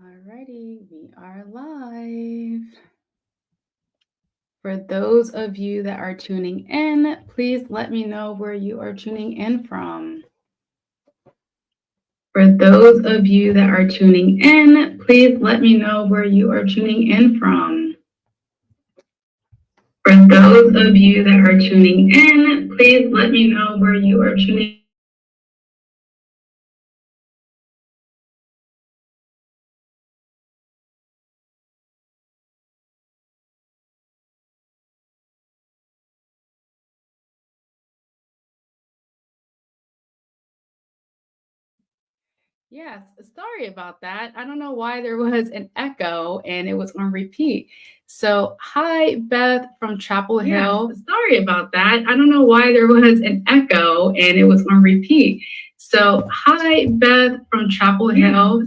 Alrighty, we are live. For those of you that are tuning in, please let me know where you are tuning in from. For those of you that are tuning in, please let me know where you are tuning in from. For those of you that are tuning in, please let me know where you are tuning. Yes, sorry about that. I don't know why there was an echo and it was on repeat. So, hi, Beth from Chapel Hill. Sorry about that. I don't know why there was an echo and it was on repeat. So, hi, Beth from Chapel Hill.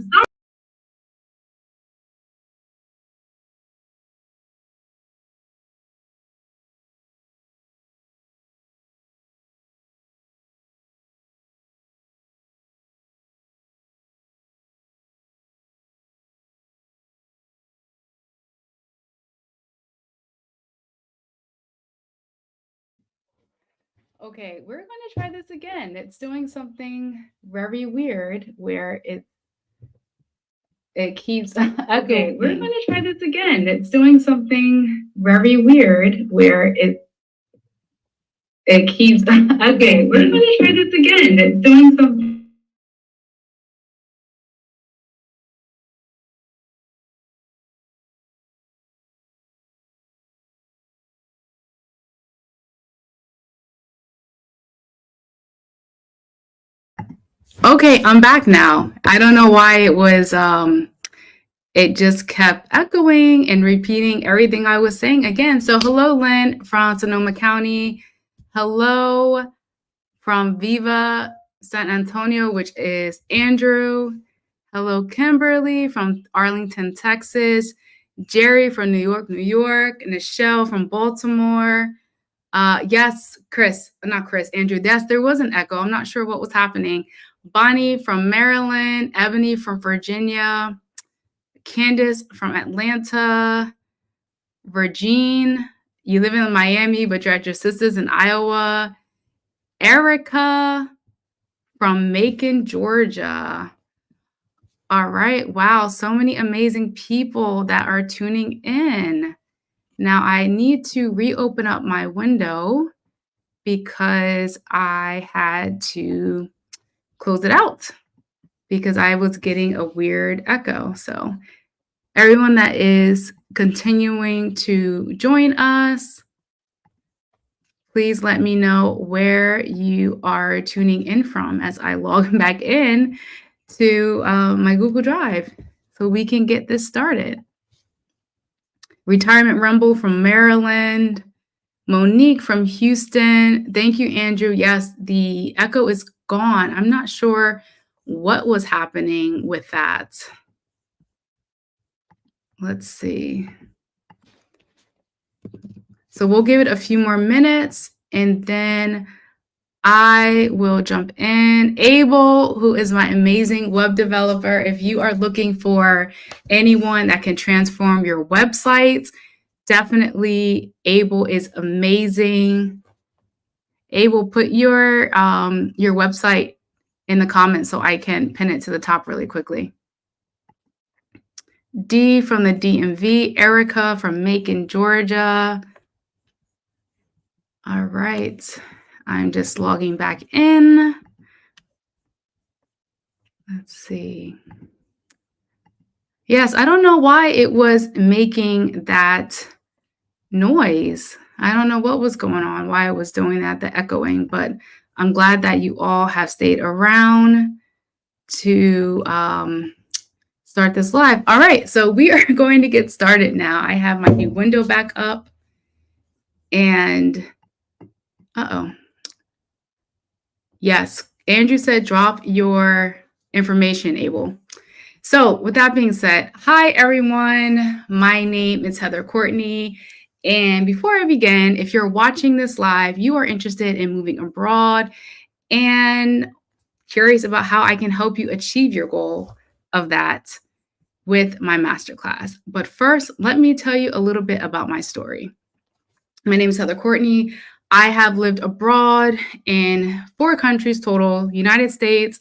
Okay, we're going to try this again. It's doing something very weird where it keeps okay, we're going to try this again. It's doing something very weird where it keeps okay, we're going to try this again. It's doing something. Okay, I'm back now. I don't know why it just kept echoing and repeating everything I was saying again. So hello, Lynn from Sonoma County. Hello from Viva San Antonio, which is Andrew. Hello, Kimberly from Arlington, Texas. Jerry from New York, New York. Nichelle from Baltimore. Yes, Andrew. Yes, there was an echo. I'm not sure what was happening. Bonnie from Maryland. Ebony from Virginia. Candace from Atlanta. Virgin, you live in Miami, but you're at your sister's in Iowa. Erica from Macon, Georgia. All right. Wow. So many amazing people that are tuning in. Now I need to reopen up my window because I had to close it out because I was getting a weird echo. So everyone that is continuing to join us, please let me know where you are tuning in from as I log back in to my Google Drive so we can get this started. Retirement Rumble from Maryland. Monique from Houston. Thank you, Andrew. Yes, the echo is gone. I'm not sure what was happening with that. Let's see. So we'll give it a few more minutes and then I will jump in. Abel, who is my amazing web developer, if you are looking for anyone that can transform your websites, definitely Abel is amazing. Abel, put your website in the comments so I can pin it to the top really quickly. D from the DMV, Erica from Macon, Georgia. All right. I'm just logging back in. Let's see. Yes, I don't know why it was making that noise. I don't know what was going on, why it was doing that, the echoing, but I'm glad that you all have stayed around to start this live. All right, so we are going to get started now. I have my new window back up and yes, Andrew said drop your information, Abel. So with that being said, hi everyone, my name is Heather Courtney. And before I begin, if you're watching this live, you are interested in moving abroad and curious about how I can help you achieve your goal of that, with my masterclass. But first, let me tell you a little bit about my story. My name is Heather Courtney. I have lived abroad in 4 countries total: United States.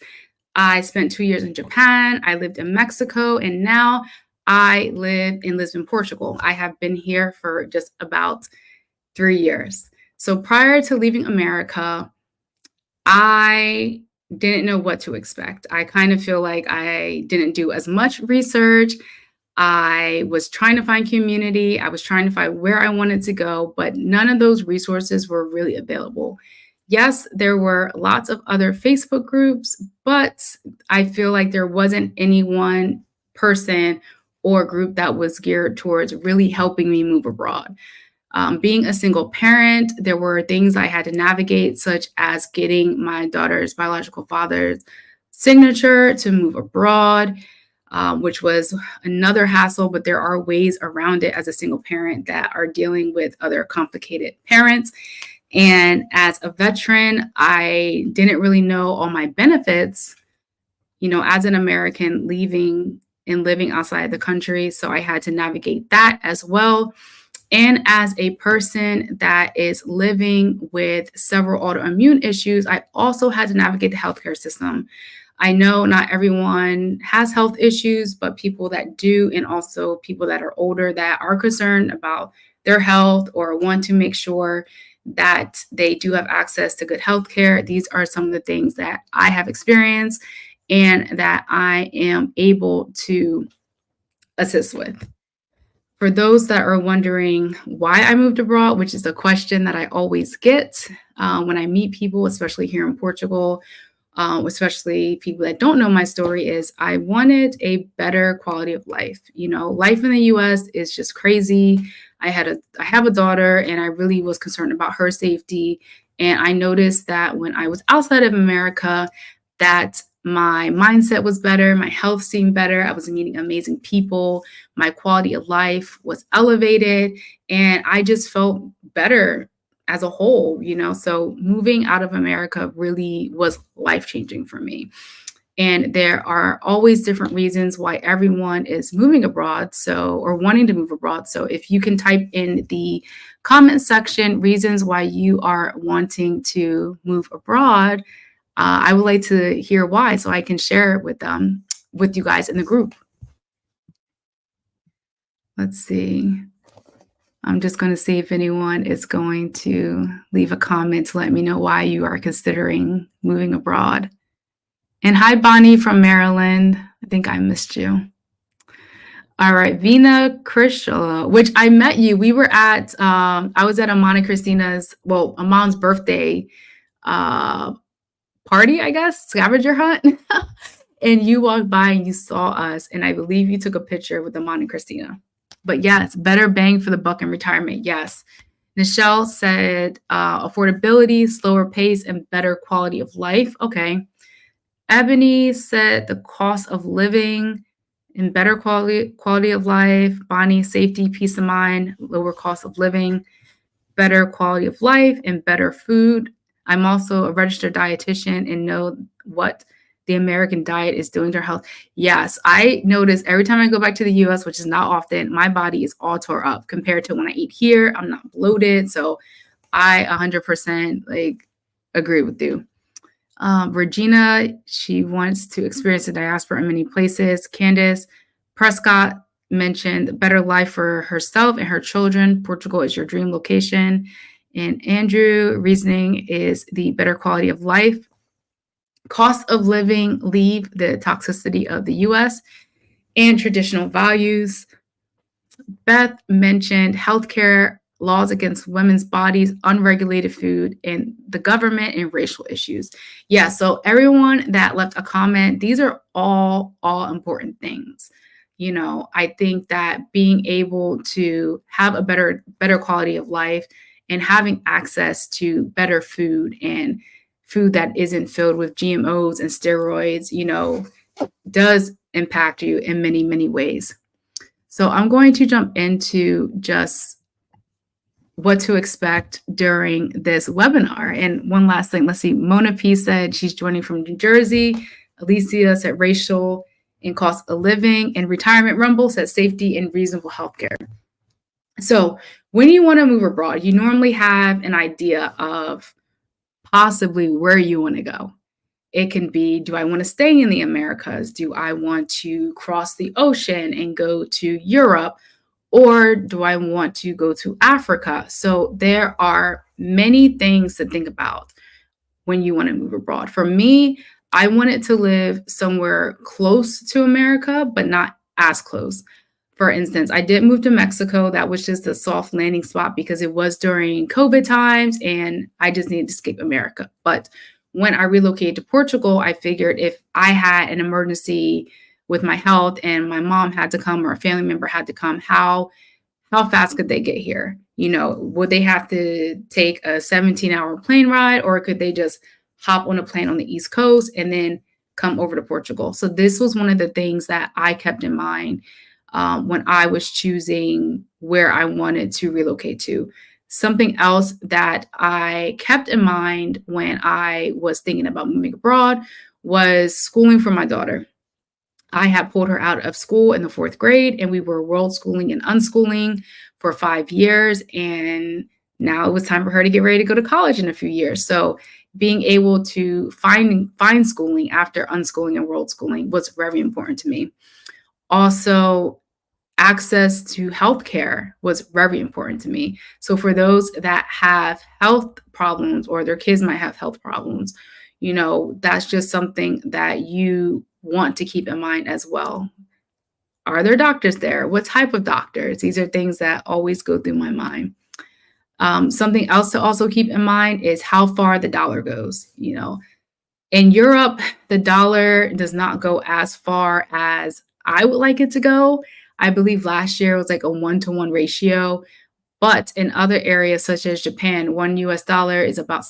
I spent 2 years in Japan. I lived in Mexico, and now I live in Lisbon, Portugal. I have been here for just about 3 years. So prior to leaving America, I didn't know what to expect. I kind of feel like I didn't do as much research. I was trying to find community. I was trying to find where I wanted to go, but none of those resources were really available. Yes, there were lots of other Facebook groups, but I feel like there wasn't any one person or group that was geared towards really helping me move abroad. Being a single parent, there were things I had to navigate, such as getting my daughter's biological father's signature to move abroad, which was another hassle, but there are ways around it as a single parent that are dealing with other complicated parents. And as a veteran, I didn't really know all my benefits, as an American leaving and living outside the country. So I had to navigate that as well. And as a person that is living with several autoimmune issues, I also had to navigate the healthcare system. I know not everyone has health issues, but people that do, and also people that are older that are concerned about their health or want to make sure that they do have access to good healthcare. These are some of the things that I have experienced and that I am able to assist with. For those that are wondering why I moved abroad, which is a question that I always get when I meet people, especially here in Portugal, especially people that don't know my story, is I wanted a better quality of life. Life in the US is just crazy. I have a daughter, and I really was concerned about her safety. And I noticed that when I was outside of America, that my mindset was better, my health seemed better, I was meeting amazing people, my quality of life was elevated, and I just felt better as a whole. So moving out of America really was life-changing for me. And there are always different reasons why everyone is moving abroad, or wanting to move abroad. So if you can type in the comment section reasons why you are wanting to move abroad, I would like to hear why, so I can share it with you guys in the group. Let's see. I'm just going to see if anyone is going to leave a comment to let me know why you are considering moving abroad. And hi, Bonnie from Maryland. I think I missed you. All right, Vina Krishla, which I met you. We were at, I was at Amon and Christina's, Amon's birthday party, I guess, scavenger hunt. And you walked by and you saw us, and I believe you took a picture with Amon and Christina. But yes, better bang for the buck in retirement. Yes. Nichelle said affordability, slower pace, and better quality of life. Okay. Ebony said the cost of living and better quality of life. Bonnie, safety, peace of mind, lower cost of living, better quality of life, and better food. I'm also a registered dietitian and know what the American diet is doing to our health. Yes, I notice every time I go back to the US, which is not often, my body is all tore up compared to when I eat here. I'm not bloated. So I 100% agree with you. Regina, she wants to experience the diaspora in many places. Candace Prescott mentioned a better life for herself and her children. Portugal is your dream location. And Andrew, reasoning is the better quality of life. Cost of living, leave the toxicity of the US, and traditional values. Beth mentioned healthcare, laws against women's bodies, unregulated food, and the government and racial issues. Yeah, so everyone that left a comment, these are all important things. I think that being able to have a better quality of life and having access to better food and food that isn't filled with GMOs and steroids, does impact you in many, many ways. So I'm going to jump into just what to expect during this webinar. And one last thing, let's see, Mona P said she's joining from New Jersey. Alicia said racial in cost of living, and retirement rumble says safety and reasonable healthcare. So when you want to move abroad, you normally have an idea of possibly where you want to go. It can be, do I want to stay in the Americas? Do I want to cross the ocean and go to Europe? Or do I want to go to Africa? So there are many things to think about when you want to move abroad. For me, I wanted to live somewhere close to America, but not as close. For instance, I did move to Mexico. That was just a soft landing spot because it was during COVID times and I just needed to escape America. But when I relocated to Portugal, I figured if I had an emergency with my health and my mom had to come or a family member had to come, how fast could they get here? You know, would they have to take a 17-hour plane ride, or could they just hop on a plane on the East Coast and then come over to Portugal? So this was one of the things that I kept in mind when I was choosing where I wanted to relocate to. Something else that I kept in mind when I was thinking about moving abroad was schooling for my daughter. I had pulled her out of school in the 4th grade, and we were world schooling and unschooling for 5 years. And now it was time for her to get ready to go to college in a few years. So being able to find schooling after unschooling and world schooling was very important to me. Also, access to healthcare was very important to me. So for those that have health problems or their kids might have health problems, you know, that's just something that you want to keep in mind as well. Are there doctors there? What type of doctors? These are things that always go through my mind. Something else to also keep in mind is how far the dollar goes. You know, in Europe, the dollar does not go as far as I would like it to go. I believe last year was like a 1-to-1 ratio. But in other areas such as Japan, $1 is about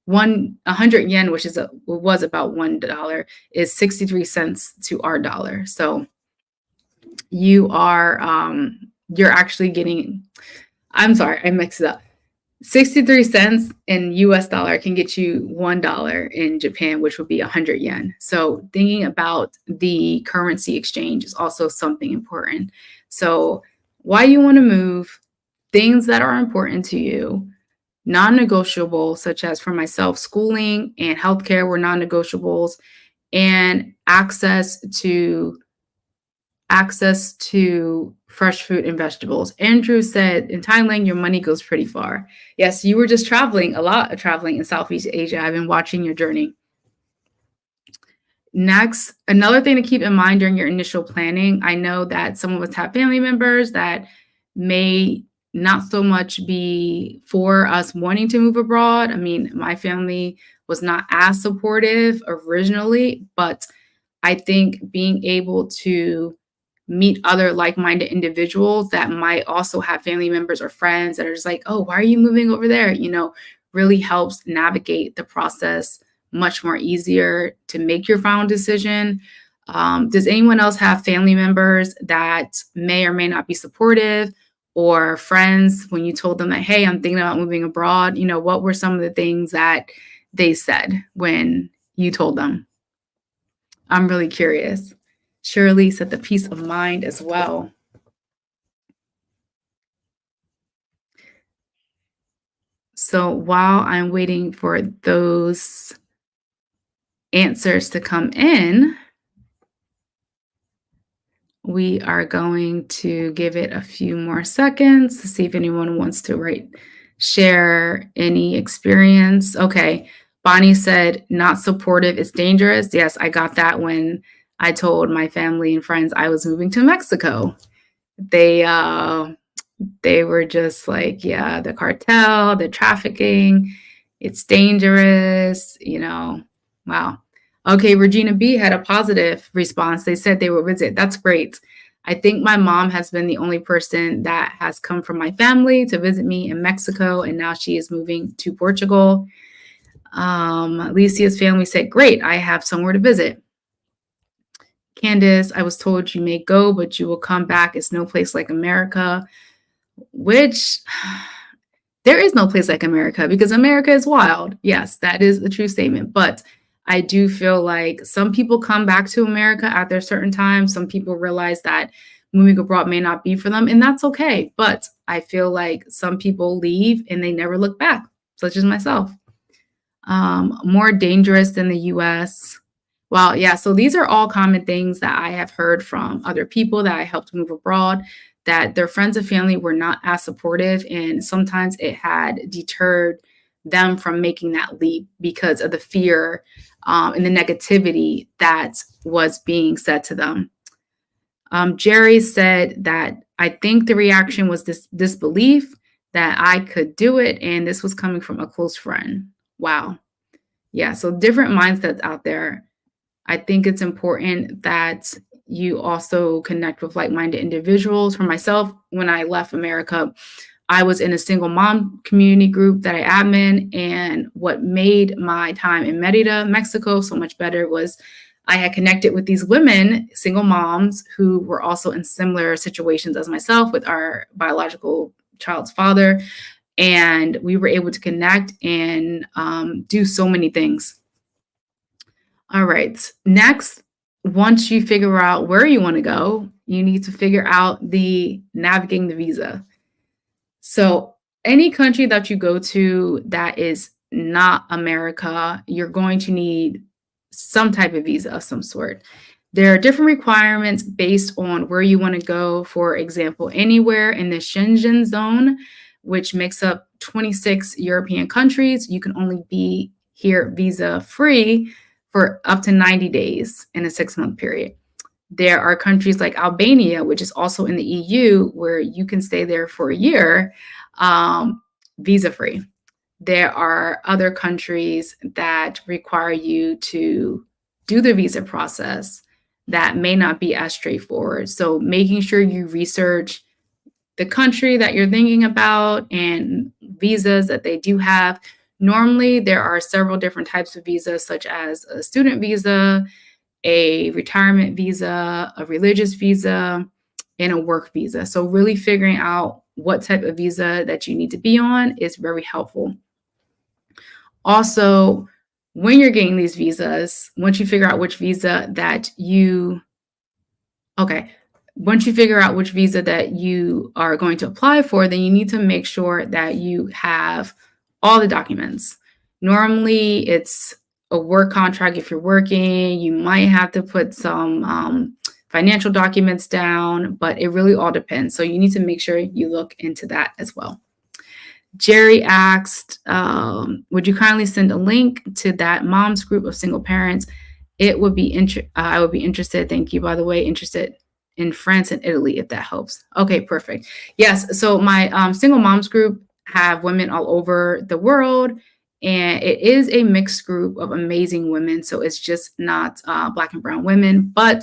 100 yen, which was about $1, is 63 cents to our dollar. So you're actually getting, I'm sorry, I mixed it up. 63 cents in US dollar can get you $1 in Japan, which would be 100 yen. So thinking about the currency exchange is also something important. So why you want to move, things that are important to you, non-negotiable, such as for myself, schooling and healthcare were non-negotiables, and access to fresh fruit and vegetables. Andrew said, in Thailand, your money goes pretty far. Yes, you were just traveling, a lot of traveling in Southeast Asia. I've been watching your journey. Next, another thing to keep in mind during your initial planning, I know that some of us have family members that may not so much be for us wanting to move abroad. I mean, my family was not as supportive originally, but I think being able to meet other like-minded individuals that might also have family members or friends that are just like, oh, why are you moving over there? You know, really helps navigate the process much more easier to make your final decision. Does anyone else have family members that may or may not be supportive, or friends when you told them that, hey, I'm thinking about moving abroad? You know, what were some of the things that they said when you told them? I'm really curious. Shirley said the peace of mind as well. So while I'm waiting for those answers to come in, we are going to give it a few more seconds to see if anyone wants to share any experience. Okay. Bonnie said, not supportive, it's dangerous. Yes, I got that when I told my family and friends I was moving to Mexico. They were just like, yeah, the cartel, the trafficking, it's dangerous, you know. Wow. Okay, Regina B had a positive response. They said they will visit. That's great. I think my mom has been the only person that has come from my family to visit me in Mexico, and now she is moving to Portugal. Alicia's family said, great, I have somewhere to visit. Candace, I was told you may go, but you will come back. It's no place like America, which there is no place like America because America is wild. Yes, that is a true statement. But I do feel like some people come back to America after a certain time. Some people realize that moving abroad may not be for them, and that's okay. But I feel like some people leave and they never look back, such as myself. More dangerous than the US. Well, yeah, so these are all common things that I have heard from other people that I helped move abroad, that their friends and family were not as supportive, and sometimes it had deterred them from making that leap because of the fear and the negativity that was being said to them. Jerry said that I think the reaction was this disbelief that I could do it, and this was coming from a close friend. Wow. Yeah, so different mindsets out there. I think it's important that you also connect with like-minded individuals. For myself, when I left America, I was in a single mom community group that I admin, and what made my time in Merida, Mexico so much better was I had connected with these women, single moms, who were also in similar situations as myself with our biological child's father, and we were able to connect and do so many things. All right. Next, once you figure out where you want to go, you need to figure out the navigating the visa. So, any country that you go to that is not America, you're going to need some type of visa of some sort. There are different requirements based on where you want to go. For example, anywhere in the Schengen zone, which makes up 26 European countries, you can only be here visa free for up to 90 days in a 6-month period. There are countries like Albania, which is also in the EU, where you can stay there for a year visa free. There are other countries that require you to do the visa process that may not be as straightforward. So, making sure you research the country that you're thinking about and visas that they do have. Normally, there are several different types of visas, such as a student visa, a retirement visa, a religious visa, and a work visa. So, really figuring out what type of visa that you need to be on is very helpful. Also, when you're getting these visas, once you figure out which visa that you, okay, once you figure out which visa that you are going to apply for, then you need to make sure that you have all the documents. Normally, it's a work contract. If you're working, you might have to put some financial documents down, but it really all depends. So you need to make sure you look into that as well. Jerry asked, would you kindly send a link to that mom's group of single parents? It would be I would be interested. Thank you, by the way, interested in France and Italy, if that helps. Okay, perfect. Yes, so my single moms group have women all over the world, and it is a mixed group of amazing women. So it's just not Black and brown women, but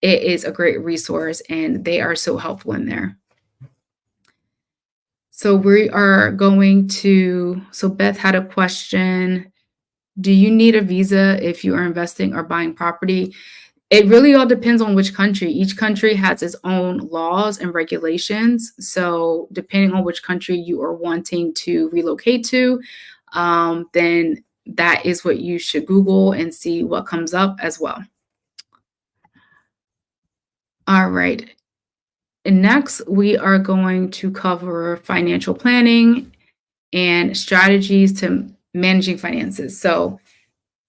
it is a great resource, and they are so helpful in there. So we are going to, so Beth had a question. Do you need a visa if you are investing or buying property? It really all depends on which country. Each country has its own laws and regulations. So depending on which country you are wanting to relocate to, then that is what you should Google and see what comes up as well. All right. And next, we are going to cover financial planning and strategies to managing finances. So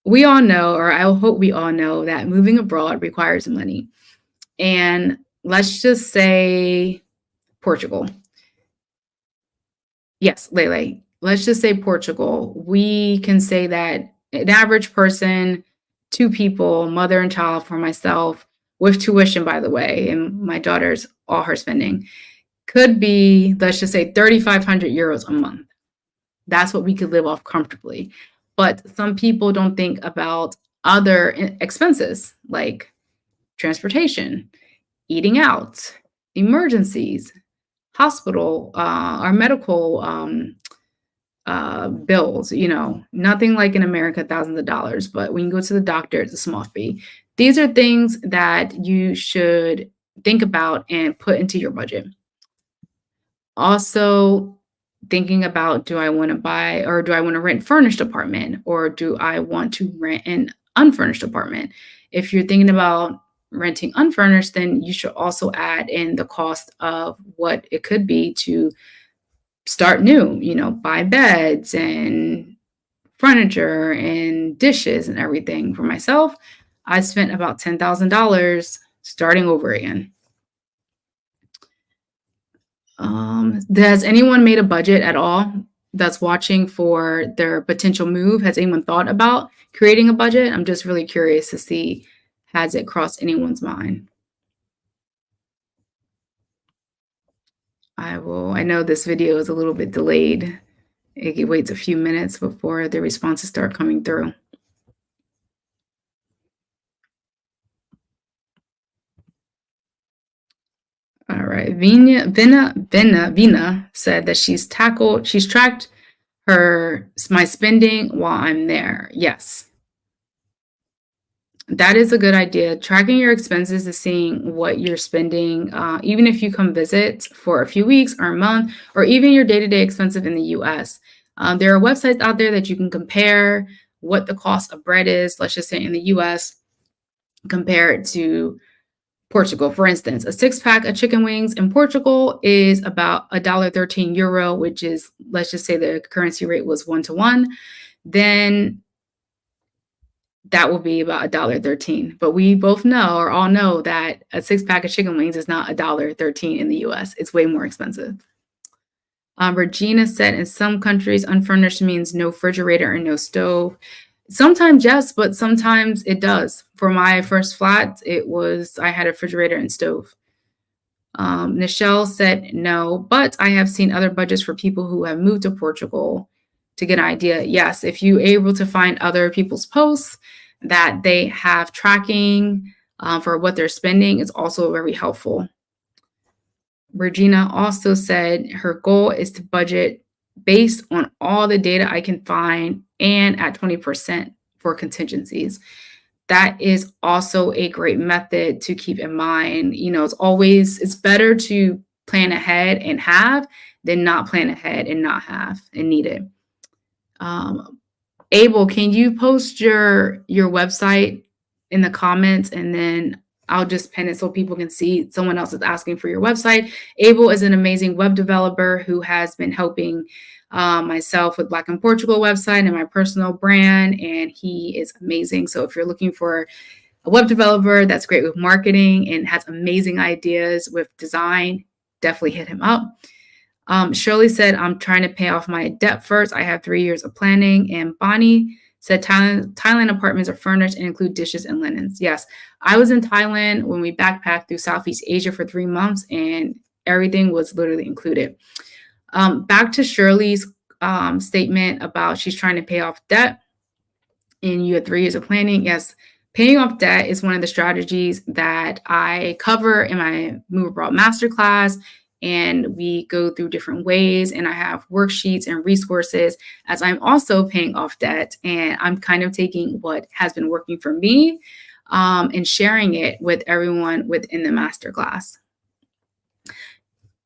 we all know, or I hope we all know, that moving abroad requires money. And let's just say Portugal. Yes, Lele. Let's just say Portugal. We can say that an average person, 2 people, mother and child for myself, with tuition, by the way, and my daughter's all her spending, could be, let's just say, 3,500 euros a month. That's what we could live off comfortably. But some people don't think about other expenses like transportation, eating out, emergencies, hospital, our medical bills, nothing like in America, thousands of dollars. But when you go to the doctor, it's a small fee. These are things that you should think about and put into your budget. Also, thinking about, do I want to buy or do I want to rent furnished apartment or do I want to rent an unfurnished apartment? If you're thinking about renting unfurnished, then you should also add in the cost of what it could be to start new, buy beds and furniture and dishes and everything. For myself, I spent about $10,000 starting over again. Has anyone made a budget at all that's watching for their potential move? Has anyone thought about creating a budget? I'm just really curious to see, has it crossed anyone's mind? I know this video is a little bit delayed. It waits a few minutes before the responses start coming through. All right. Vina said that she's tracked my spending while I'm there. Yes. That is a good idea. Tracking your expenses is seeing what you're spending, even if you come visit for a few weeks or a month, or even your day-to-day expenses in the US. There are websites out there that you can compare what the cost of bread is, let's just say in the US, compared to Portugal. For instance, a six-pack of chicken wings in Portugal is about €1.13, which is, let's just say the currency rate was 1 to 1. Then that will be about $1.13. But we both know, or all know, that a six-pack of chicken wings is not $1.13 in the US. It's way more expensive. Regina said in some countries, unfurnished means no refrigerator and no stove. Sometimes yes, but sometimes it does. For my first flat, I had a refrigerator and stove. Nichelle said no, but I have seen other budgets for people who have moved to Portugal to get an idea. Yes, if you're able to find other people's posts that they have tracking for what they're spending, it's also very helpful. Regina also said her goal is to budget based on all the data I can find and at 20% for contingencies. That is also a great method to keep in mind. It's better to plan ahead and have than not plan ahead and not have and need it. Abel, can you post your website in the comments, and then I'll just pin it so people can see someone else is asking for your website. Abel is an amazing web developer who has been helping myself with Black in Portugal website and my personal brand, and he is amazing. So if you're looking for a web developer that's great with marketing and has amazing ideas with design, definitely hit him up. Shirley said, I'm trying to pay off my debt first. I have 3 years of planning. And Bonnie said, Thailand apartments are furnished and include dishes and linens. Yes, I was in Thailand when we backpacked through Southeast Asia for 3 months, and everything was literally included. Back to Shirley's statement about she's trying to pay off debt and you had 3 years of planning. Yes, paying off debt is one of the strategies that I cover in my Move Abroad Masterclass. And we go through different ways, and I have worksheets and resources as I'm also paying off debt. And I'm kind of taking what has been working for me and sharing it with everyone within the masterclass.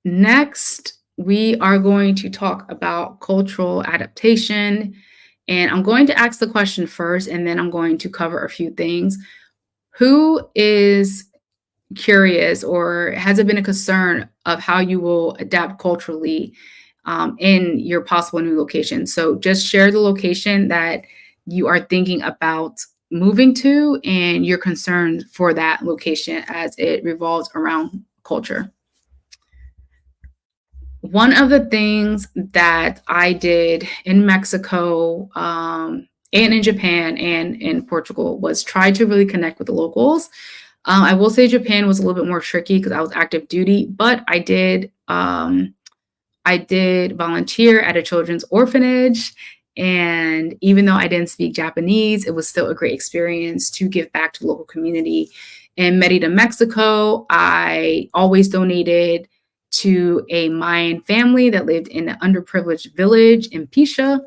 Next, we are going to talk about cultural adaptation. And I'm going to ask the question first, and then I'm going to cover a few things. Who is curious, or has it been a concern of how you will adapt culturally in your possible new location? So just share the location that you are thinking about moving to and your concerns for that location as it revolves around culture. One of the things that I did in Mexico and in Japan and in Portugal was try to really connect with the locals. I will say Japan was a little bit more tricky because I was active duty, but I did volunteer at a children's orphanage. And even though I didn't speak Japanese, it was still a great experience to give back to the local community. In Merida, Mexico, I always donated to a Mayan family that lived in an underprivileged village in Pisha.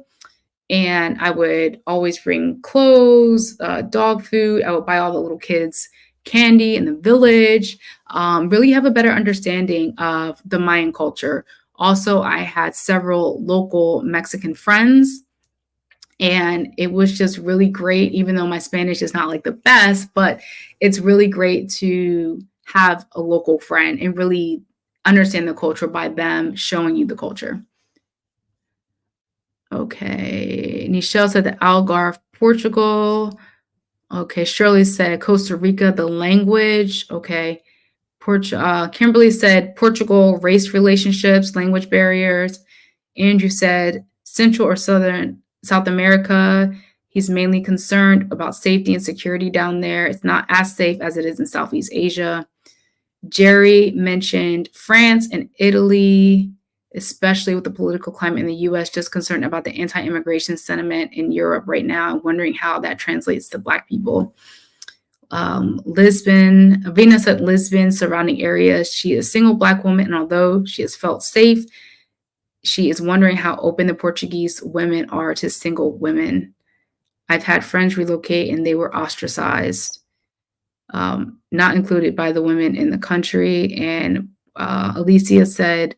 And I would always bring clothes, dog food. I would buy all the little kids candy in the village, really have a better understanding of the Mayan culture. Also, I had several local Mexican friends, and it was just really great, even though my Spanish is not like the best, but it's really great to have a local friend and really understand the culture by them showing you the culture. Okay. Nichelle said the Algarve, Portugal. Okay. Shirley said Costa Rica, the language. Okay. Kimberly said Portugal, race relationships, language barriers. Andrew said Central or South America. He's mainly concerned about safety and security down there. It's not as safe as it is in Southeast Asia. Jerry mentioned France and Italy, especially with the political climate in the US, just concerned about the anti-immigration sentiment in Europe right now, wondering how that translates to Black people. Lisbon, Avina said Lisbon, surrounding areas. She is a single Black woman, and although she has felt safe, she is wondering how open the Portuguese women are to single women. I've had friends relocate and they were ostracized, not included by the women in the country. And Alicia said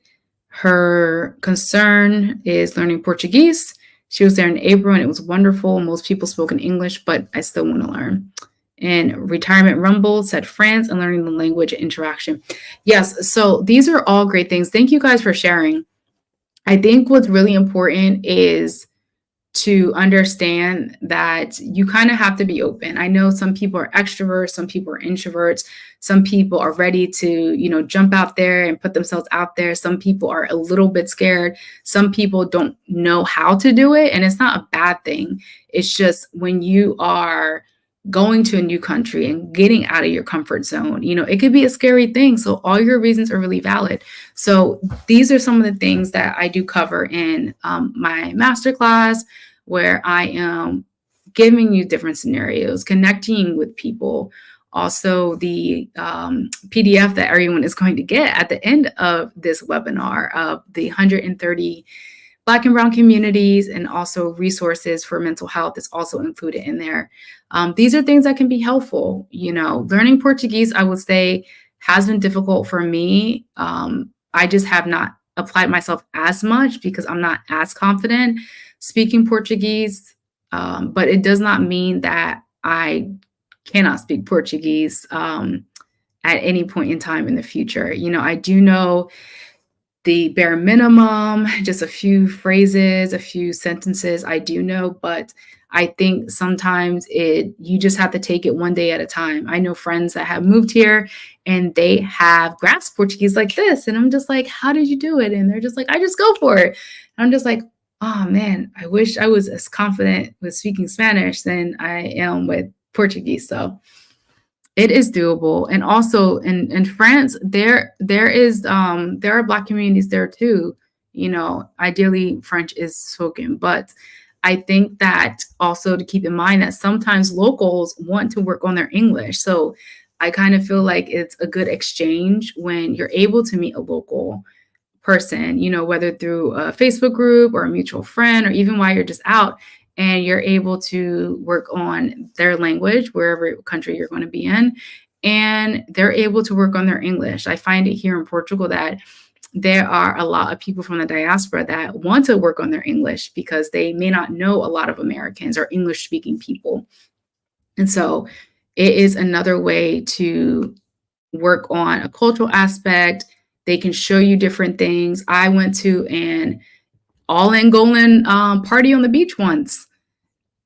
her concern is learning Portuguese. She was there in April and it was wonderful. Most people spoke in English, but I still want to learn. And Retirement Rumble said France and learning the language interaction. Yes, so these are all great things. Thank you guys for sharing. I think what's really important is to understand that you kind of have to be open. I know some people are extroverts, some people are introverts, some people are ready to, jump out there and put themselves out there. Some people are a little bit scared. Some people don't know how to do it, and it's not a bad thing. It's just when you are going to a new country and getting out of your comfort zone, it could be a scary thing. So all your reasons are really valid. So these are some of the things that I do cover in my masterclass, where I am giving you different scenarios, connecting with people. Also, the PDF that everyone is going to get at the end of this webinar of the 130 Black and Brown communities, and also resources for mental health is also included in there. These are things that can be helpful. Learning Portuguese, I would say, has been difficult for me. I just have not applied myself as much because I'm not as confident speaking Portuguese. But it does not mean that I cannot speak Portuguese at any point in time in the future. I do know the bare minimum, just a few phrases, a few sentences I do know, but I think sometimes you just have to take it one day at a time. I know friends that have moved here and they have grasped Portuguese like this. And I'm just like, how did you do it? And they're just like, I just go for it. And I'm just like, oh man, I wish I was as confident with speaking Spanish than I am with Portuguese. So it is doable. And also in France, there are Black communities there too. Ideally French is spoken, but I think that also to keep in mind that sometimes locals want to work on their English. So I kind of feel like it's a good exchange when you're able to meet a local person, whether through a Facebook group or a mutual friend, or even while you're just out, and you're able to work on their language, wherever country you're going to be in, and they're able to work on their English. I find it here in Portugal that there are a lot of people from the diaspora that want to work on their English because they may not know a lot of Americans or English speaking people. And so it is another way to work on a cultural aspect. They can show you different things. I went to an all Angolan party on the beach once.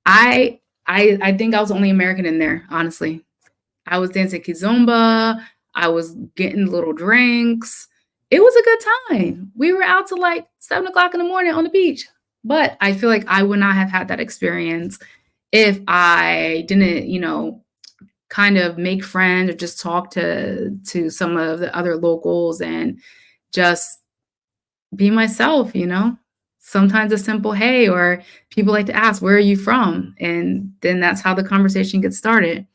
I think I was the only American in there, honestly. I was dancing kizomba. I was getting little drinks. It was a good time. We were out till like 7:00 in the morning on the beach. But I feel like I would not have had that experience if I didn't, kind of make friends or just talk to some of the other locals and just be myself. Sometimes a simple hey, or people like to ask, where are you from? And then that's how the conversation gets started.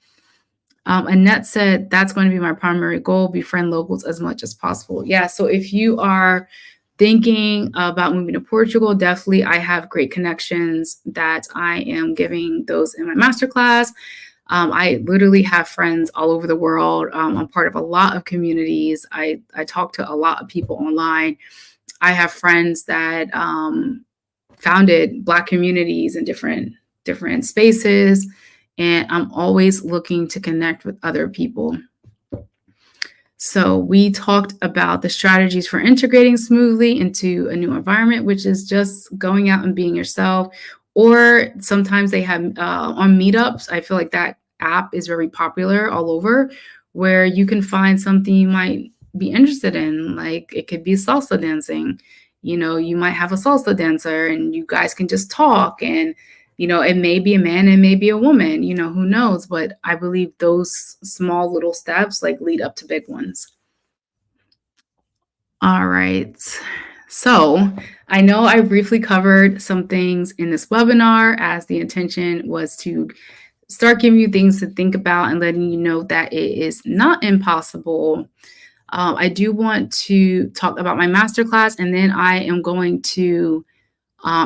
Annette said, that's going to be my primary goal, befriend locals as much as possible. Yeah, so if you are thinking about moving to Portugal, definitely I have great connections that I am giving those in my masterclass. I literally have friends all over the world. I'm part of a lot of communities. I talk to a lot of people online. I have friends that founded Black communities in different spaces, and I'm always looking to connect with other people. So we talked about the strategies for integrating smoothly into a new environment, which is just going out and being yourself. Or sometimes they have on meetups. I feel like that app is very popular all over, where you can find something you might be interested in. Like it could be salsa dancing. You might have a salsa dancer and you guys can just talk, and it may be a man, it may be a woman, who knows? But I believe those small little steps like lead up to big ones. All right. So I know I briefly covered some things in this webinar, as the intention was to start giving you things to think about and letting you know that it is not impossible. I do want to talk about my masterclass, and then I am going to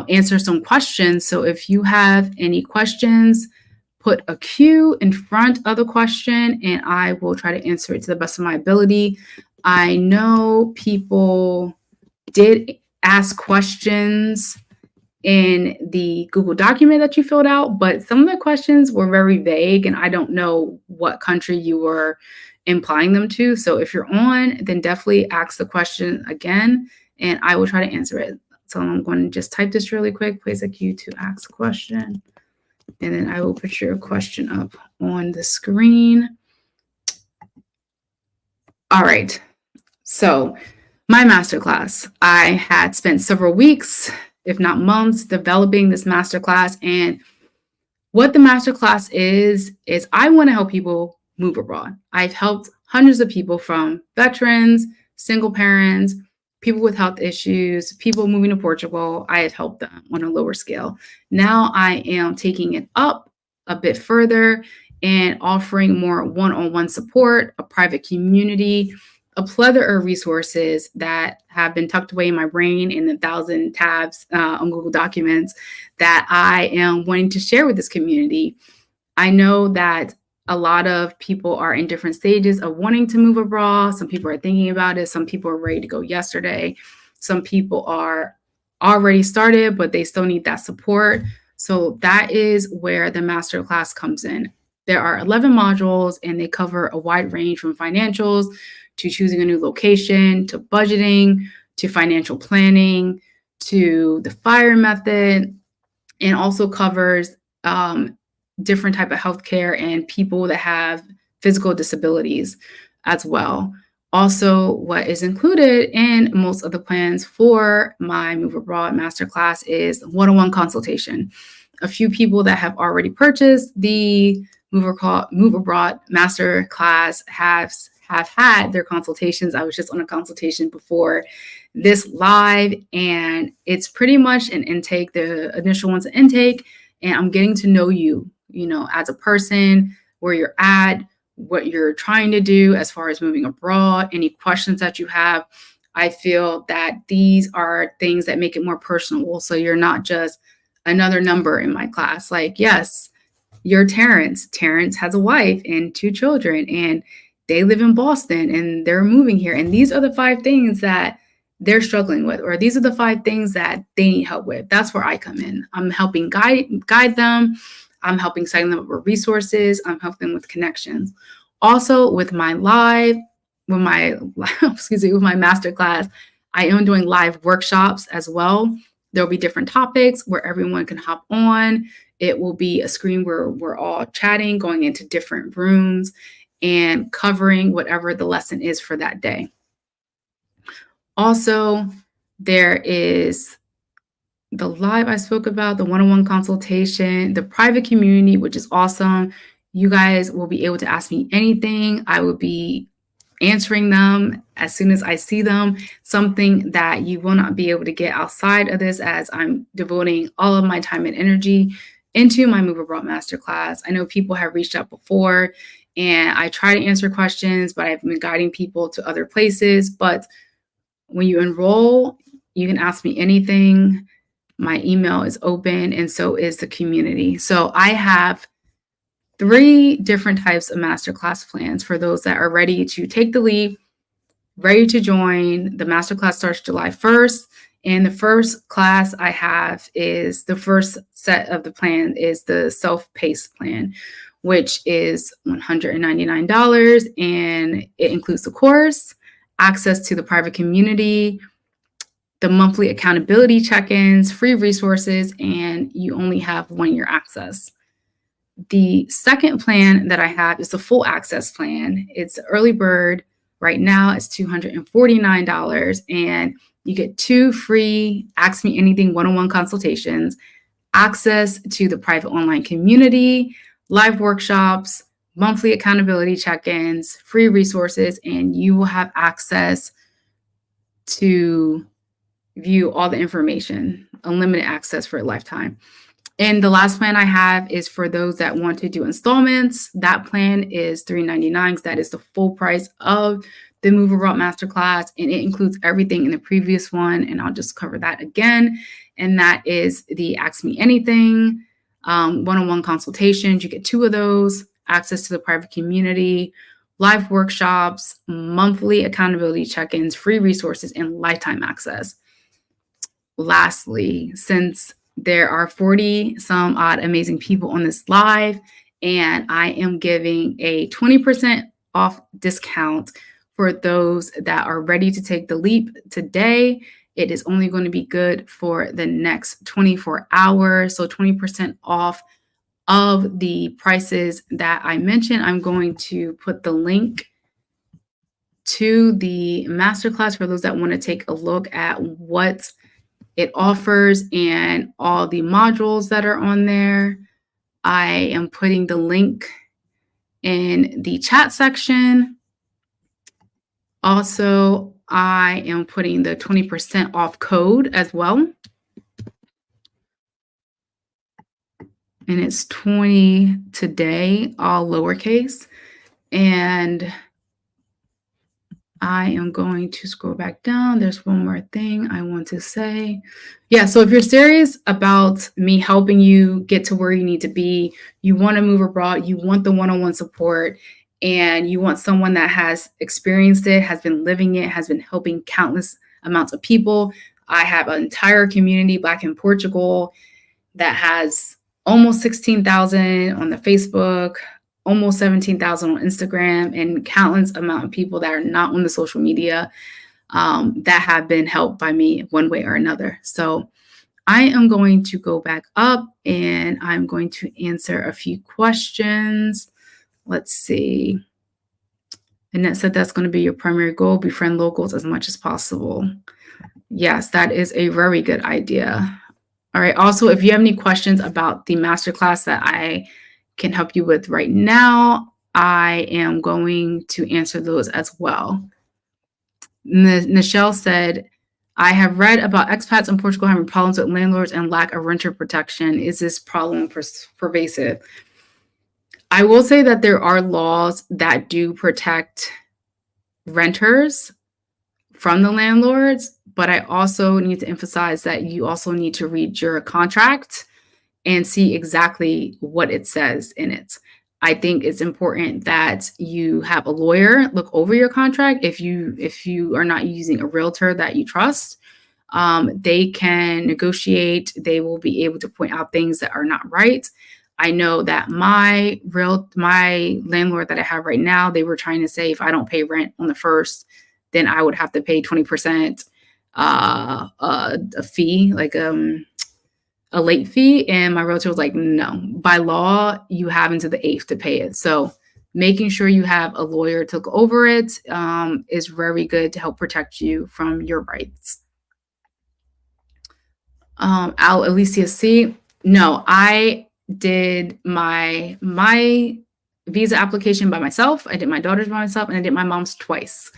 answer some questions. So if you have any questions, put a Q in front of the question and I will try to answer it to the best of my ability. I know people did ask questions in the Google document that you filled out, but some of the questions were very vague and I don't know what country you were implying them to. So if you're on, then definitely ask the question again and I will try to answer it. So I'm going to just type this really quick, place a Q to ask a question, and then I will put your question up on the screen. All right. So my masterclass, I had spent several weeks, if not months, developing this masterclass. And what the masterclass is I want to help people move abroad. I've helped hundreds of people, from veterans, single parents, people with health issues, people moving to Portugal. I had helped them on a lower scale. Now I am taking it up a bit further and offering more one-on-one support, a private community, a plethora of resources that have been tucked away in my brain in 1,000 tabs on Google Documents that I am wanting to share with this community. I know that a lot of people are in different stages of wanting to move abroad. Some people are thinking about it. Some people are ready to go yesterday. Some people are already started, but they still need that support. So that is where the masterclass comes in. There are 11 modules and they cover a wide range from financials to choosing a new location, to budgeting, to financial planning, to the FIRE method, and also covers different type of healthcare and people that have physical disabilities as well. Also, what is included in most of the plans for my Move Abroad Masterclass is one-on-one consultation. A few people that have already purchased the Move Abroad Masterclass have had their consultations. I was just on a consultation before this live, and it's pretty much an intake. The initial one's an intake, and I'm getting to know you, as a person, where you're at, what you're trying to do as far as moving abroad, any questions that you have. I feel that these are things that make it more personal. So you're not just another number in my class. Like, yes, you're Terrence. Terrence has a wife and 2 children, and they live in Boston and they're moving here. And these are the 5 things that they're struggling with, or these are the 5 things that they need help with. That's where I come in. I'm helping guide them. I'm helping sign them up with resources. I'm helping them with connections. Also, with my with my masterclass, I am doing live workshops as well. There'll be different topics where everyone can hop on. It will be a screen where we're all chatting, going into different rooms, and covering whatever the lesson is for that day. Also, there is the live I spoke about, the one-on-one consultation, the private community, which is awesome. You guys will be able to ask me anything. I will be answering them as soon as I see them, something that you will not be able to get outside of this, as I'm devoting all of my time and energy into my Move Abroad Masterclass. I know people have reached out before and I try to answer questions, but I've been guiding people to other places. But when you enroll, you can ask me anything. My email is open, and so is the community. So I have 3 different types of masterclass plans for those that are ready to take the leap, ready to join. The masterclass starts July 1st. And the first class I have is the first set of the plan is the self-paced plan, which is $199. And it includes the course, access to the private community, the monthly accountability check-ins, free resources, and you only have 1 year access. The second plan that I have is the full access plan. It's early bird. Right now it's $249, and you get 2 free Ask Me Anything one-on-one consultations, access to the private online community, live workshops, monthly accountability check-ins, free resources, and you will have access to view all the information, unlimited access for a lifetime. And the last plan I have is for those that want to do installments. That plan is $399 because that is the full price of the Move Abroad Masterclass, and it includes everything in the previous one. And I'll just cover that again. And that is the Ask Me Anything, one-on-one consultations. You get 2 of those, access to the private community, live workshops, monthly accountability check-ins, free resources, and lifetime access. Lastly, since there are 40 some odd amazing people on this live, and I am giving a 20% off discount for those that are ready to take the leap today. It is only going to be good for the next 24 hours. So 20% off of the prices that I mentioned. I'm going to put the link to the masterclass for those that want to take a look at what it offers and all the modules that are on there. I am putting the link in the chat section. Also, I am putting the 20% off code as well. And it's 20 today, all lowercase. And I am going to scroll back down. There's one more thing I want to say. Yeah, so if you're serious about me helping you get to where you need to be, you want to move abroad, you want the one-on-one support, and you want someone that has experienced it, has been living it, has been helping countless amounts of people. I have an entire community, Black in Portugal, that has almost 16,000 on the Facebook, almost 17,000 on Instagram, and countless amount of people that are not on the social media that have been helped by me one way or another. So I am going to go back up and I'm going to answer a few questions. Let's see. Annette said that's going to be your primary goal, befriend locals as much as possible. Yes, that is a very good idea. All right. Also, if you have any questions about the masterclass that I can help you with right now, I am going to answer those as well. Nichelle said, I have read about expats in Portugal having problems with landlords and lack of renter protection. Is this problem pervasive? I will say that there are laws that do protect renters from the landlords, but I also need to emphasize that you also need to read your contract and see exactly what it says in it. I think it's important that you have a lawyer look over your contract. If you are not using a realtor that you trust, they can negotiate. They will be able to point out things that are not right. I know that my landlord that I have right now, they were trying to say if I don't pay rent on the first, then I would have to pay 20% a fee, like a late fee. And my realtor was like, no, by law, you have until the 8th to pay it. So making sure you have a lawyer to look over it is very good to help protect you from your rights. Alicia C. No, I did my visa application by myself. I did my daughter's by myself, and I did my mom's twice.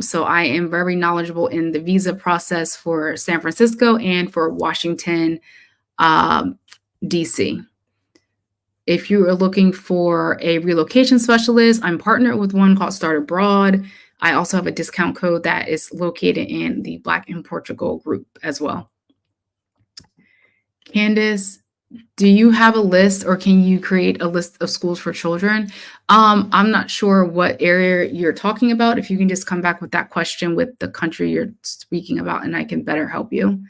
So I am very knowledgeable in the visa process for San Francisco and for Washington, DC. If you are looking for a relocation specialist, I'm partnered with one called Start Abroad. I also have a discount code that is located in the Black in Portugal group as well. Candace, Do you have a list or can you create a list of schools for children? I'm not sure what area you're talking about. If you can just come back with that question with the country you're speaking about, and I can better help you.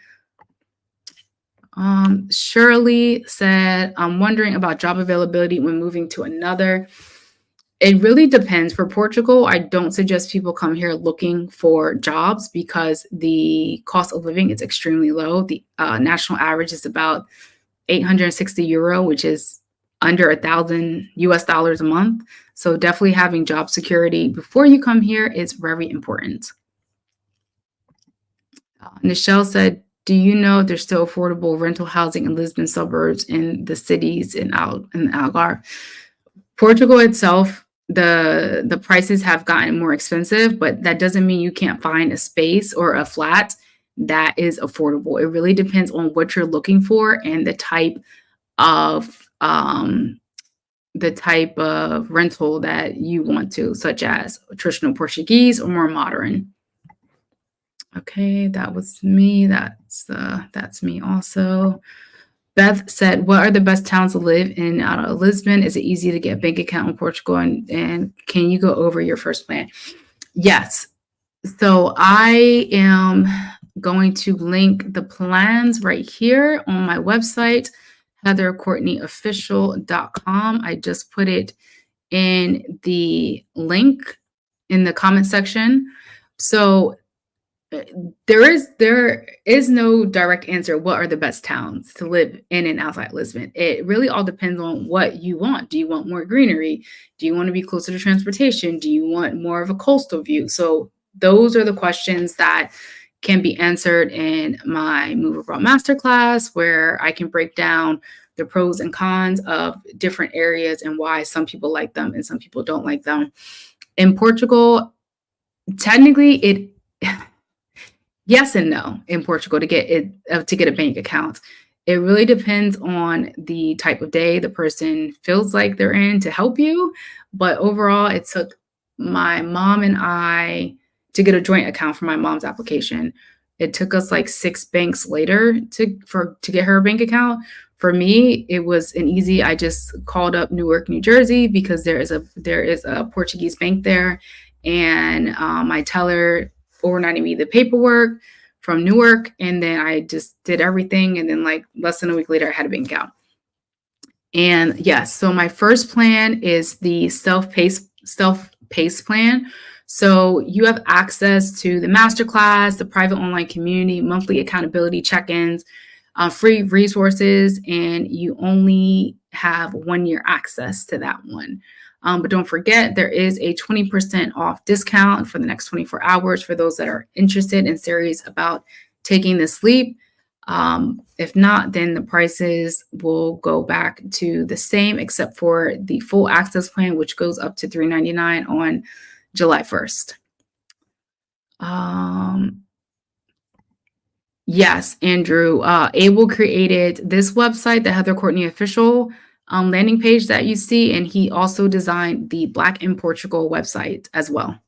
Shirley said, I'm wondering about job availability when moving to another. It really depends. For Portugal, I don't suggest people come here looking for jobs because the cost of living is extremely low. The national average is about 860 euro, which is under $1,000 a month. So definitely having job security before you come here is very important. Nichelle said, do you know if there's still affordable rental housing in Lisbon suburbs in the cities in Algarve? Portugal itself, the prices have gotten more expensive, but that doesn't mean you can't find a space or a flat that is affordable. It really depends on what you're looking for and the type of rental that you want to, such as traditional Portuguese or more modern. Okay, that was me. That's me also. Beth said, what are the best towns to live in out of Lisbon? Is it easy to get a bank account in Portugal? And can you go over your first plan? Yes. So I am going to link the plans right here on my website, heathercourtneyofficial.com. I just put it in the link in the comment section. So there is no direct answer. What are the best towns to live in and outside Lisbon? It really all depends on what you want. Do you want more greenery? Do you want to be closer to transportation? Do you want more of a coastal view? So those are the questions that can be answered in my Move Abroad Masterclass, where I can break down the pros and cons of different areas and why some people like them and some people don't like them. In Portugal, technically yes and no in Portugal to get a bank account. It really depends on the type of day the person feels like they're in to help you. But overall, it took my mom and I to get a joint account for my mom's application. It took us like 6 banks later to get her a bank account. For me, it was an easy. I just called up Newark, New Jersey, because there is a Portuguese bank there, and my teller overnighted me the paperwork from Newark, and then I just did everything, and then like less than a week later I had a bank account. And yes, so my first plan is the self-paced plan. So you have access to the masterclass, the private online community, monthly accountability check-ins, free resources, and you only have 1 year access to that one. But don't forget, there is a 20% off discount for the next 24 hours for those that are interested and serious about taking this leap. If not, then the prices will go back to the same, except for the full access plan, which goes up to $399 on July 1st. Yes, Andrew. Abel created this website, the Heather Courtney Official landing page that you see, and he also designed the Black in Portugal website as well.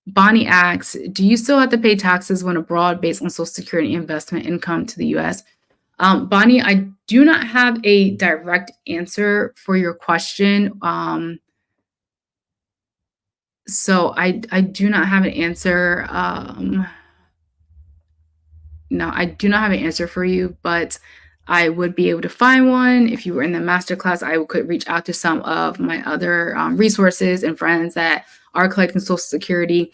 Bonnie asks, do you still have to pay taxes when abroad based on Social Security investment income to the U.S.? Bonnie, I do not have a direct answer for your question. So I do not have an answer. No, I do not have an answer for you, but I would be able to find one. If you were in the masterclass, I could reach out to some of my other resources and friends that are collecting Social Security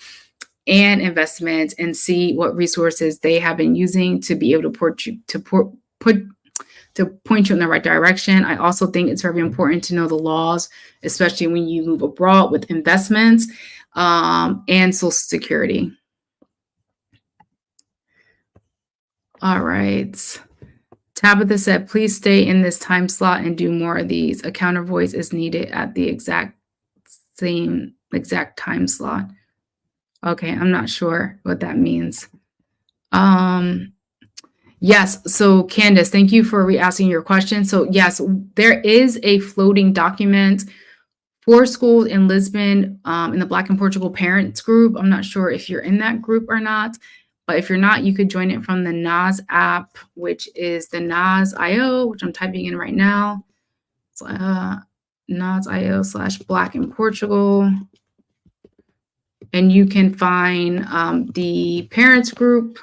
and investments and see what resources they have been using to be able to point you in the right direction. I also think it's very important to know the laws, especially when you move abroad with investments and Social Security. All right. Tabitha said, please stay in this time slot and do more of these. A counter voice is needed at the exact time slot. Okay, I'm not sure what that means. Yes, so Candace, thank you for re-asking your question. So yes, there is a floating document for schools in Lisbon in the Black in Portugal Parents group. I'm not sure if you're in that group or not, But if you're not, you could join it from the NAS app, which is the NAS.io, which I'm typing in right now. NAS.io/Black in Portugal. And you can find the parents group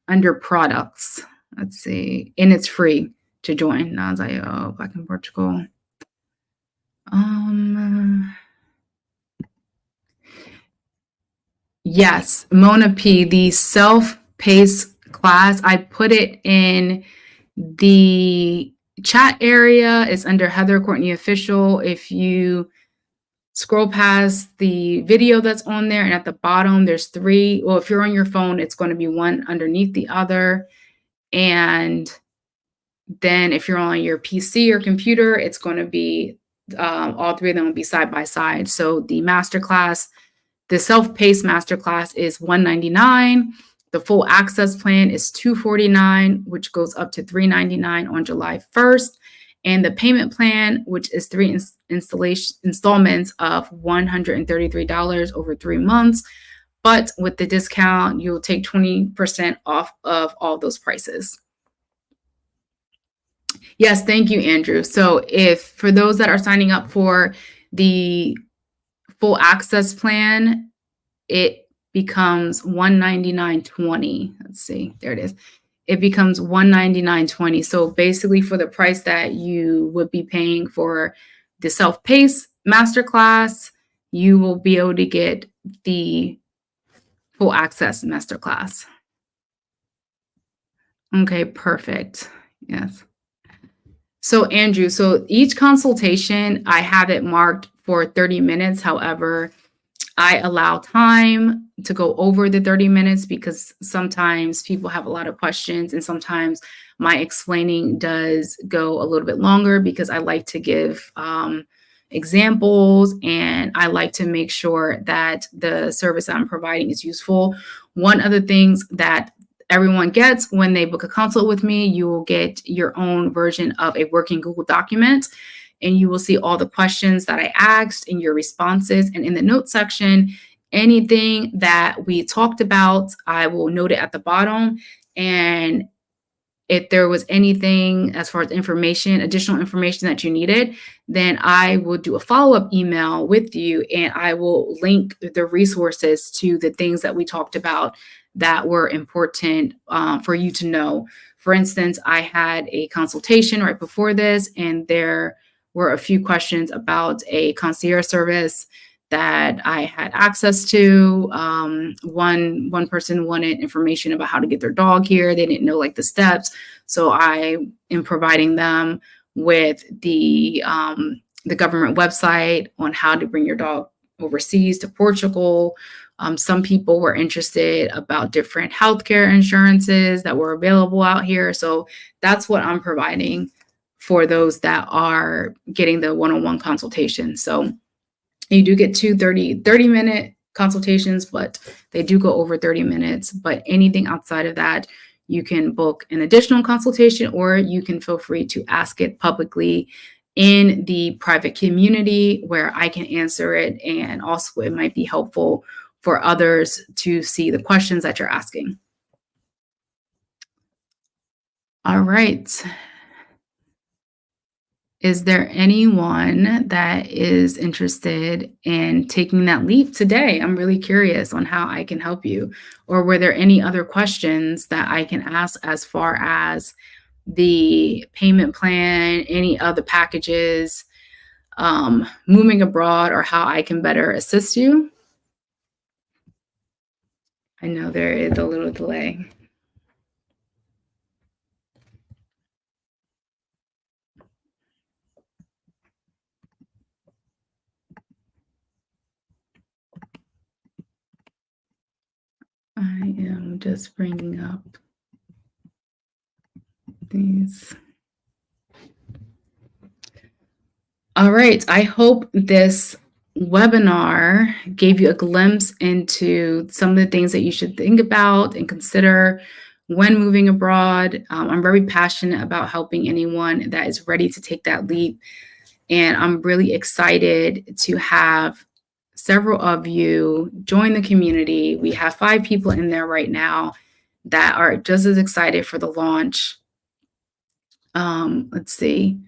under products. Let's see. And it's free to join NAS.io, Black in Portugal. Yes, Mona P, the self-paced class, I put it in the chat area. It's under Heather Courtney Official. If you scroll past the video that's on there, and at the bottom, there's 3. Well, if you're on your phone, it's going to be one underneath the other. And then if you're on your PC or computer, it's going to be all 3 of them will be side by side. So the masterclass, the self-paced masterclass is $199. The full access plan is $249, which goes up to $399 on July 1st. And the payment plan, which is 3 installments of $133 over 3 months. But with the discount, you'll take 20% off of all those prices. Yes, thank you, Andrew. So if for those that are signing up for the full access plan, it becomes $199.20. Let's see, there it is. It becomes $199.20. So basically, for the price that you would be paying for the self-paced masterclass, you will be able to get the full access masterclass. Okay, perfect. Yes. So Andrew, so each consultation, I have it marked for 30 minutes. However, I allow time to go over the 30 minutes because sometimes people have a lot of questions, and sometimes my explaining does go a little bit longer because I like to give examples, and I like to make sure that the service I'm providing is useful. One of the things that everyone gets when they book a consult with me, you will get your own version of a working Google document, and you will see all the questions that I asked and your responses. And in the notes section, anything that we talked about, I will note it at the bottom. And if there was anything as far as information, additional information that you needed, then I will do a follow-up email with you, and I will link the resources to the things that we talked about that were important for you to know. For instance, I had a consultation right before this, and there were a few questions about a concierge service that I had access to. One person wanted information about how to get their dog here. They didn't know like the steps. So I am providing them with the government website on how to bring your dog overseas to Portugal. Some people were interested about different healthcare insurances that were available out here. So that's what I'm providing for those that are getting the one-on-one consultation. So you do get 2 30-minute consultations, but they do go over 30 minutes. But anything outside of that, you can book an additional consultation, or you can feel free to ask it publicly in the private community where I can answer it. And also it might be helpful for others to see the questions that you're asking. All right. Is there anyone that is interested in taking that leap today? I'm really curious on how I can help you. Or were there any other questions that I can ask as far as the payment plan, any other packages, moving abroad, or how I can better assist you? I know there is a little delay. I am just bringing up these. All right. I hope this webinar gave you a glimpse into some of the things that you should think about and consider when moving abroad. I'm very passionate about helping anyone that is ready to take that leap. And I'm really excited to have several of you join the community. We have 5 people in there right now. that are just as excited for the launch. Let's see.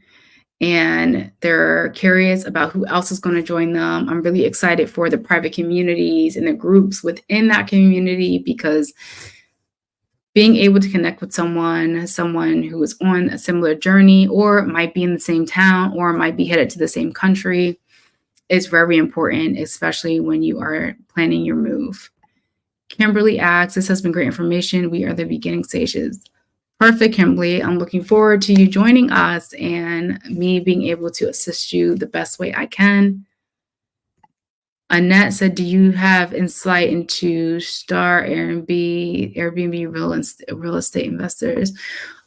And they're curious about who else is going to join them. I'm really excited for the private communities and the groups within that community, because being able to connect with someone who is on a similar journey or might be in the same town or might be headed to the same country is very important, especially when you are planning your move. Kimberly asks, this has been great information. We are the beginning stages. Perfect, Kimberly. I'm looking forward to you joining us and me being able to assist you the best way I can. Annette said, do you have insight into Star Airbnb real estate investors?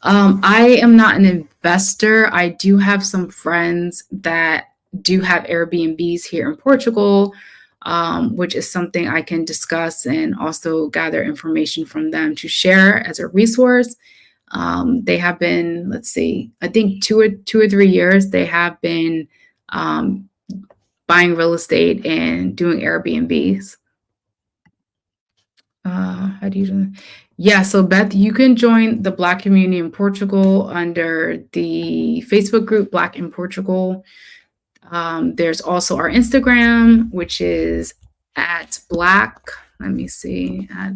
I am not an investor. I do have some friends that do have Airbnbs here in Portugal, which is something I can discuss and also gather information from them to share as a resource. They have been, let's see, I think two or 3 years, they have been buying real estate and doing Airbnbs. How do you do that? Yeah, so Beth, you can join the Black community in Portugal under the Facebook group Black in Portugal. There's also our Instagram, which is at Black. Let me see, at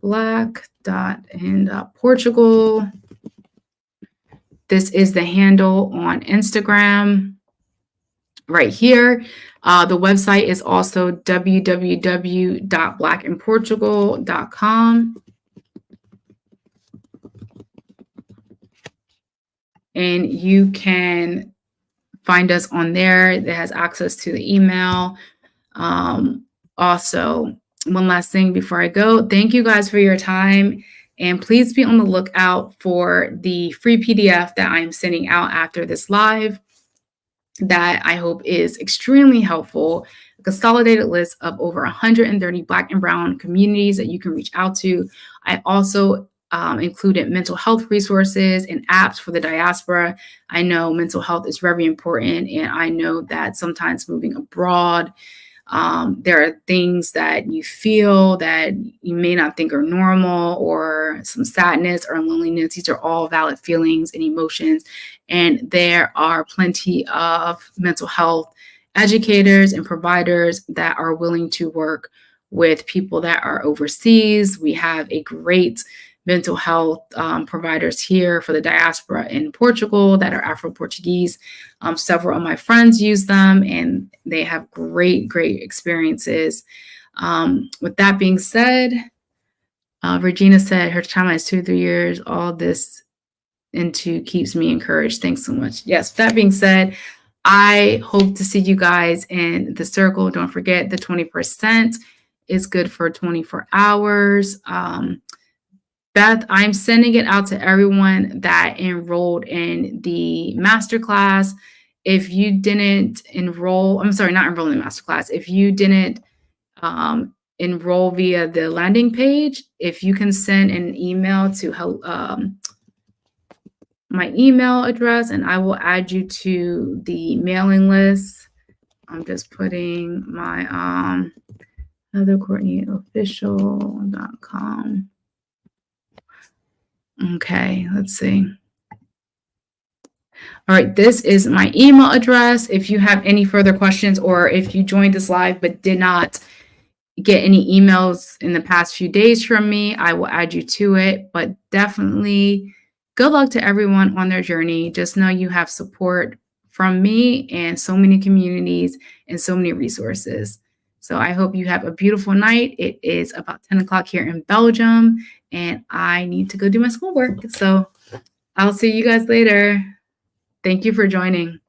Black.in.Portugal. This is the handle on Instagram right here. The website is also www.blackinportugal.com. And you can find us on there. That has access to the email. Also, one last thing before I go, thank you guys for your time. And please be on the lookout for the free PDF that I'm sending out after this live, that I hope is extremely helpful. A consolidated list of over 130 Black and Brown communities that you can reach out to. I also included mental health resources and apps for the diaspora. I know mental health is very important, and I know that sometimes moving abroad, there are things that you feel that you may not think are normal, or some sadness or loneliness. These are all valid feelings and emotions. And there are plenty of mental health educators and providers that are willing to work with people that are overseas. We have a great mental health providers here for the diaspora in Portugal that are Afro-Portuguese. Several of my friends use them, and they have great experiences. With that being said, Regina said her timeline is 2 to 3 years. All this into keeps me encouraged. Thanks so much. Yes, with that being said, I hope to see you guys in the circle. Don't forget, the 20% is good for 24 hours. Beth, I'm sending it out to everyone that enrolled in the masterclass. If you didn't enroll, I'm sorry, not enroll in the masterclass. If you didn't enroll via the landing page, if you can send an email to my email address, and I will add you to the mailing list. I'm just putting my HeatherCourtneyOfficial.com. Okay, let's see. All right, this is my email address. If you have any further questions, or if you joined this live but did not get any emails in the past few days from me, I will add you to it. But definitely good luck to everyone on their journey. Just know you have support from me and so many communities and so many resources. So I hope you have a beautiful night. It is about 10 o'clock here in Belgium, and I need to go do my schoolwork. So I'll see you guys later. Thank you for joining.